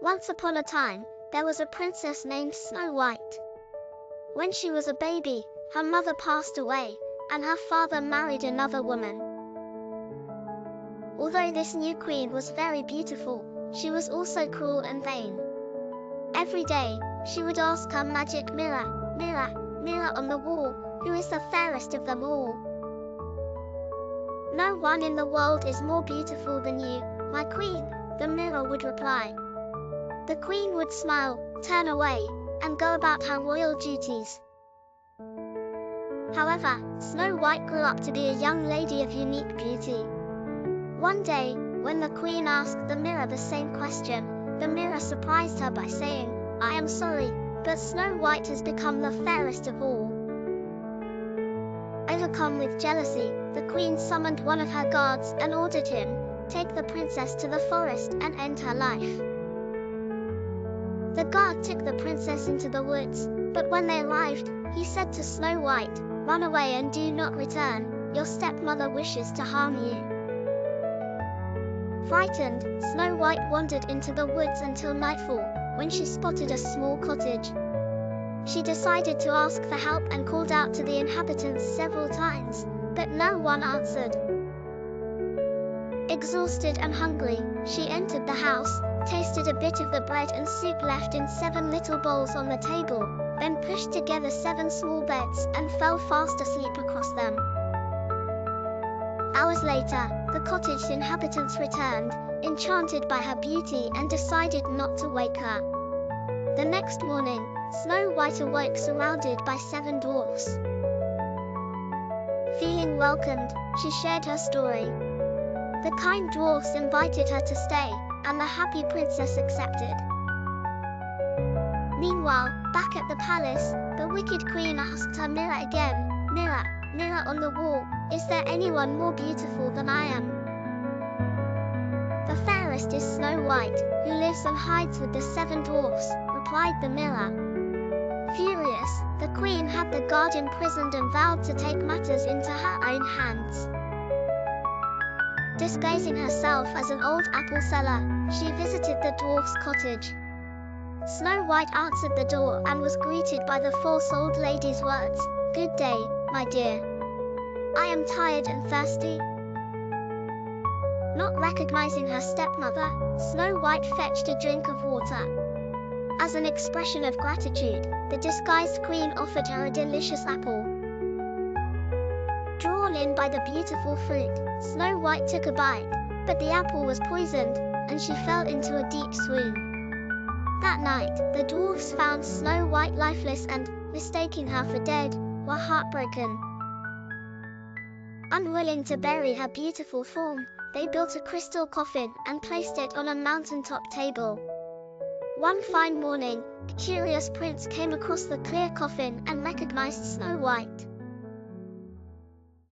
Once upon a time, there was a princess named Snow White. When she was a baby, her mother passed away, and her father married another woman. Although this new queen was very beautiful, she was also cruel and vain. Every day, she would ask her magic mirror, "Mirror, mirror on the wall, who is the fairest of them all?" "No one in the world is more beautiful than you, my queen," the mirror would reply. The queen would smile, turn away, and go about her royal duties. However, Snow White grew up to be a young lady of unique beauty. One day, when the queen asked the mirror the same question, the mirror surprised her by saying, "I am sorry, but Snow White has become the fairest of all." Overcome with jealousy, the queen summoned one of her guards and ordered him, "Take the princess to the forest and end her life." The guard took the princess into the woods, but when they arrived, he said to Snow White, "Run away and do not return, your stepmother wishes to harm you." Frightened, Snow White wandered into the woods until nightfall, when she spotted a small cottage. She decided to ask for help and called out to the inhabitants several times, but no one answered. Exhausted and hungry, she entered the house, tasted a bit of the bread and soup left in 7 little bowls on the table, then pushed together 7 small beds and fell fast asleep across them. Hours later, the cottage's inhabitants returned, enchanted by her beauty, and decided not to wake her. The next morning, Snow White awoke surrounded by 7 dwarfs. Feeling welcomed, she shared her story. The kind dwarfs invited her to stay, and the happy princess accepted. Meanwhile, back at the palace, the wicked queen asked her mirror again, "Mirror, mirror on the wall, is there anyone more beautiful than I am?" "The fairest is Snow White, who lives and hides with the 7 dwarfs," replied the mirror. Furious, the queen had the guard imprisoned and vowed to take matters into her own hands. Disguising herself as an old apple seller, she visited the dwarf's cottage. Snow White answered the door and was greeted by the false old lady's words, "Good day, my dear. I am tired and thirsty." Not recognizing her stepmother, Snow White fetched a drink of water. As an expression of gratitude, the disguised queen offered her a delicious apple. Drawn in by the beautiful fruit, Snow White took a bite, but the apple was poisoned, and she fell into a deep swoon. That night, the dwarfs found Snow White lifeless and, mistaking her for dead, were heartbroken. Unwilling to bury her beautiful form, they built a crystal coffin and placed it on a mountaintop table. One fine morning, a curious prince came across the clear coffin and recognized Snow White.